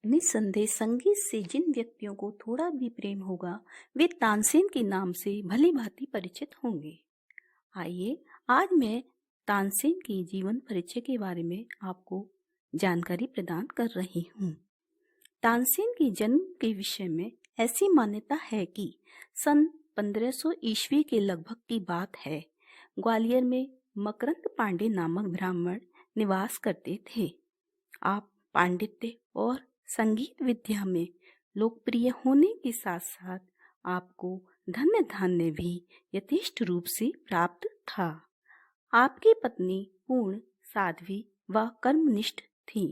निस्संदेह संगीत से जिन व्यक्तियों को थोड़ा भी प्रेम होगा वे तानसेन के नाम से भली भांति परिचित होंगे। आइए आज मैं तानसेन के जीवन परिचय के बारे में आपको जानकारी प्रदान कर रही हूँ। तानसेन के जन्म के विषय में ऐसी मान्यता है कि सन 1500 ईस्वी के लगभग की बात है। ग्वालियर में मकरंद पांडे नामक ब्राह्मण निवास करते थे। आप पांडित्य और संगीत विद्या में लोकप्रिय होने के साथ साथ आपको धन्य धान्य भी यथेष्ट रूप से प्राप्त था। आपकी पत्नी पूर्ण साध्वी व कर्मनिष्ठ थी।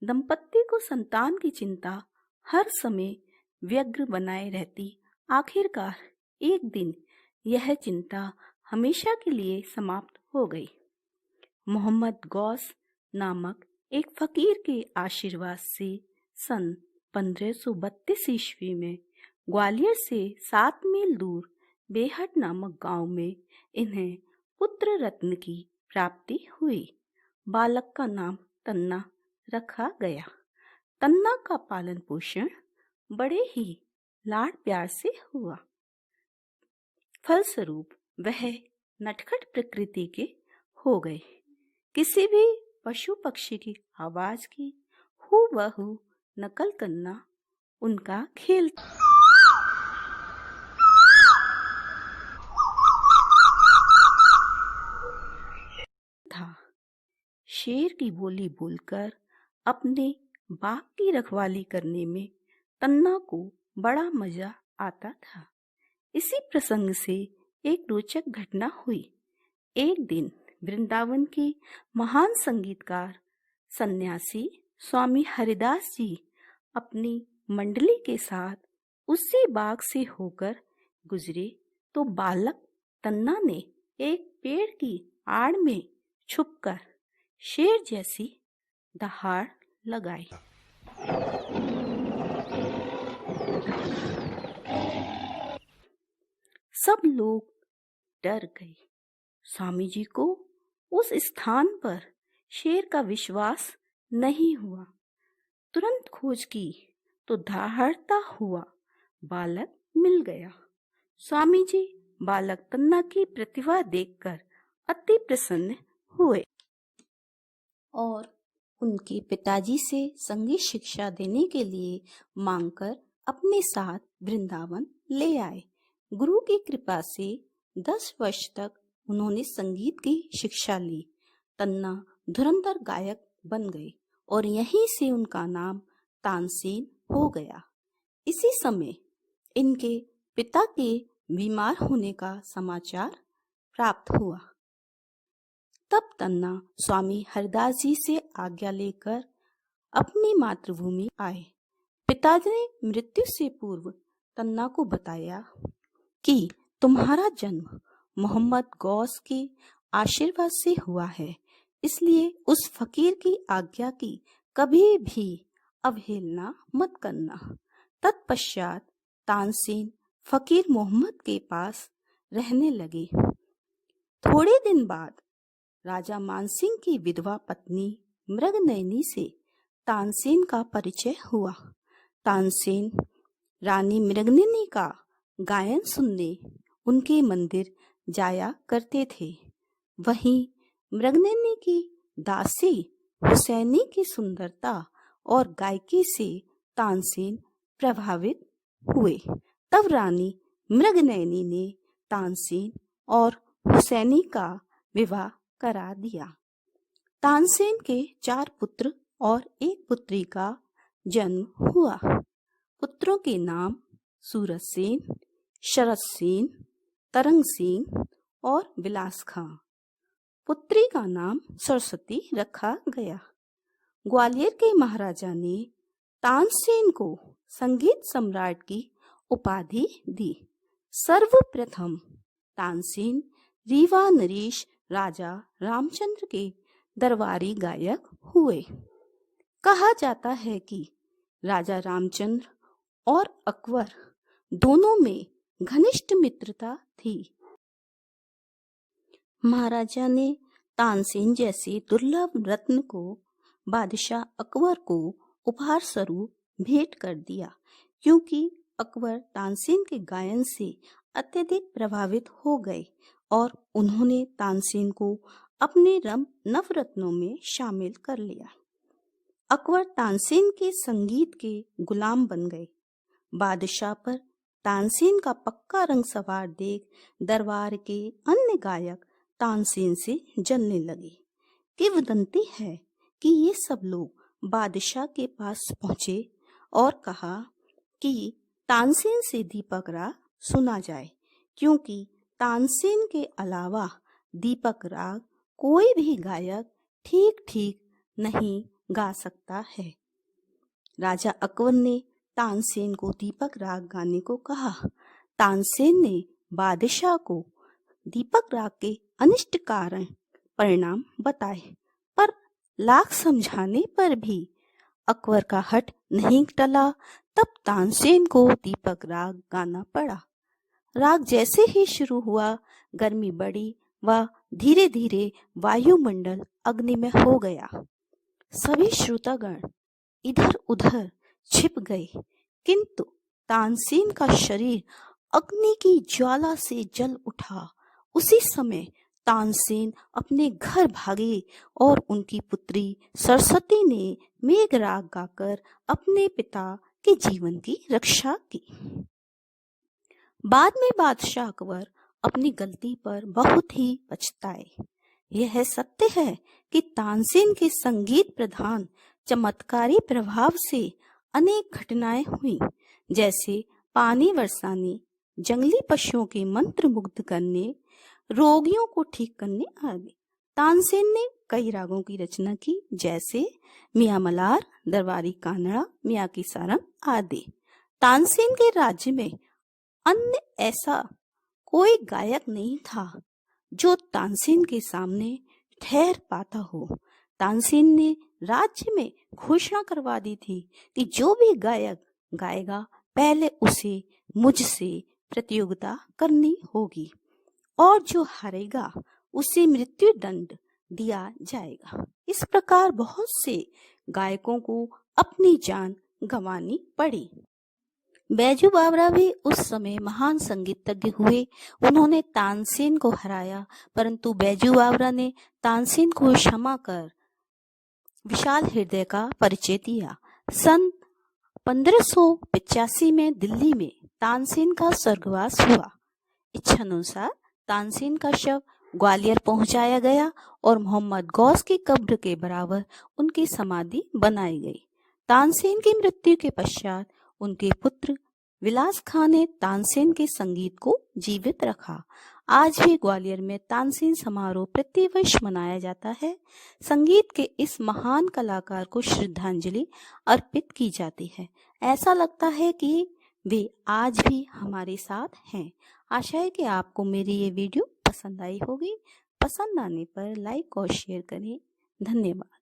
दंपत्ति को संतान की चिंता हर समय व्यग्र बनाए रहती। आखिरकार एक दिन यह चिंता हमेशा के लिए समाप्त हो गई। मोहम्मद गौस नामक एक फकीर के आशीर्वाद से सन 1532 ईस्वी में ग्वालियर से 7 मील दूर बेहट नामक गांव में इन्हें पुत्र रत्न की प्राप्ति हुई। बालक का नाम तन्ना रखा गया। तन्ना का पालन पोषण बड़े ही लाड प्यार से हुआ। फलस्वरूप वह नटखट प्रकृति के हो गए। किसी भी पशु पक्षी की आवाज की हूबहू नकल करना उनका खेल था। शेर की बोली बोलकर अपने बाग की रखवाली करने में तन्ना को बड़ा मजा आता था। इसी प्रसंग से एक रोचक घटना हुई। एक दिन वृंदावन के महान संगीतकार सन्यासी स्वामी हरिदास जी अपनी मंडली के साथ उसी बाग से होकर गुजरे तो बालक तन्ना ने एक पेड़ की आड़ में छुपकर शेर जैसी दहाड़ लगाई। सब लोग डर गए। स्वामी जी को उस स्थान पर शेर का विश्वास नहीं हुआ। तुरंत खोज की तो दहाड़ता हुआ बालक मिल गया। स्वामी जी बालक तन्ना की प्रतिभा देखकर अति प्रसन्न हुए और उनके पिताजी से संगीत शिक्षा देने के लिए मांगकर अपने साथ वृंदावन ले आए। गुरु की कृपा से 10 वर्ष तक उन्होंने संगीत की शिक्षा ली। तन्ना धुरंधर गायक बन गए और यहीं से उनका नाम तानसेन हो गया। इसी समय इनके पिता के बीमार होने का समाचार प्राप्त हुआ। तब तन्ना स्वामी हरिदास जी से आज्ञा लेकर अपनी मातृभूमि आए। पिताजी ने मृत्यु से पूर्व तन्ना को बताया कि तुम्हारा जन्म मोहम्मद गौस के आशीर्वाद से हुआ है, इसलिए उस फकीर की आज्ञा की कभी भी अवहेलना मत करना। तत्पश्चात तानसेन फकीर मोहम्मद के पास रहने लगे। थोड़े दिन बाद राजा मानसिंह की विधवा पत्नी मृगनयनी से तानसेन का परिचय हुआ। तानसेन रानी मृगनयनी का गायन सुनने उनके मंदिर जाया करते थे। वहीं मृगनयनी की दासी हुसैनी की सुंदरता और गायकी से तानसेन प्रभावित हुए। तब रानी मृगनयनी ने तानसेन और हुसैनी का विवाह करा दिया। तानसेन के 4 पुत्र और 1 पुत्री का जन्म हुआ। पुत्रों के नाम सूरजसेन, शरदसेन, तरंगसेन और विलास खां। पुत्री का नाम सरस्वती रखा गया। ग्वालियर के महाराजा ने तानसेन को संगीत सम्राट की उपाधि दी। सर्वप्रथम तानसेन रीवा नरेश राजा रामचंद्र के दरबारी गायक हुए। कहा जाता है कि राजा रामचंद्र और अकबर दोनों में घनिष्ठ मित्रता थी। महाराजा ने तानसेन जैसे दुर्लभ रत्न को बादशाह अकबर को उपहार स्वरूप भेंट कर दिया, क्योंकि अकबर तानसेन के गायन से अत्यधिक प्रभावित हो गए और उन्होंने तानसेन को अपने नवरत्नों में शामिल कर लिया। अकबर तानसेन के संगीत के गुलाम बन गए। बादशाह पर तानसेन का पक्का रंग सवार देख दरबार के अन्य गायक तानसेन से जलने लगे। किंवदंती है कि ये सब लोग बादशाह के पास पहुंचे और कहा कि तानसेन से दीपक राग सुना जाए, क्योंकि तानसेन के अलावा दीपक राग कोई भी गायक ठीक ठीक नहीं गा सकता है। राजा अकबर ने तानसेन को दीपक राग गाने को कहा। तानसेन ने बादशाह को दीपक राग के अनिष्ट कारण परिणाम बताए, पर लाख समझाने पर भी अकबर का हट नहीं टला। तब तानसेन को दीपक राग गाना पड़ा। राग जैसे ही शुरू हुआ, गर्मी बढ़ी व धीरे धीरे वायुमंडल अग्निमय हो गया। सभी श्रोतागण इधर उधर छिप गए, किंतु तानसेन का शरीर अग्नि की ज्वाला से जल उठा। उसी समय तानसेन अपने घर भागे और उनकी पुत्री सरस्वती ने मेघ राग गाकर अपने पिता के जीवन की रक्षा की। बाद में बादशाह अकबर अपनी गलती पर बहुत ही पछताए। यह सत्य है कि तानसेन के संगीत प्रधान चमत्कारी प्रभाव से अनेक घटनाएं हुई, जैसे पानी बरसाने, जंगली पशुओं के मंत्र मुग्ध करने, रोगियों को ठीक करने आदि। तानसेन ने कई रागों की रचना की, जैसे मियाँ मलार, दरबारी कानड़ा, मियाँ की सारंग आदि। तानसेन के राज्य में अन्य ऐसा कोई गायक नहीं था जो तानसेन के सामने ठहर पाता हो। तानसेन ने राज्य में घोषणा करवा दी थी कि जो भी गायक गाएगा पहले उसे मुझसे प्रतियोगिता करनी होगी और जो हारेगा उसे मृत्यु दंड दिया जाएगा। इस प्रकार बहुत से गायकों को अपनी जान गंवानी पड़ी। बैजू बावरा भी उस समय महान संगीतज्ञ हुए। उन्होंने तानसेन को हराया, परंतु बैजू बावरा ने तानसेन को क्षमा कर विशाल हृदय का परिचय दिया। सन 1585 में दिल्ली में तानसेन का स्वर्गवास हुआ। इच्छानुसार तानसेन का शव ग्वालियर पहुंचाया गया और मोहम्मद गौस की कब्र के बराबर उनकी समाधि बनाई गई। तानसेन की मृत्यु के पश्चात उनके पुत्र विलास खां ने तानसेन के संगीत को जीवित रखा। आज भी ग्वालियर में तानसेन समारोह प्रतिवर्ष मनाया जाता है। संगीत के इस महान कलाकार को श्रद्धांजलि अर्पित की जाती है। ऐसा लगता है कि वे आज भी हमारे साथ हैं। आशा है कि आपको मेरी ये वीडियो पसंद आई होगी। पसंद आने पर लाइक और शेयर करें। धन्यवाद।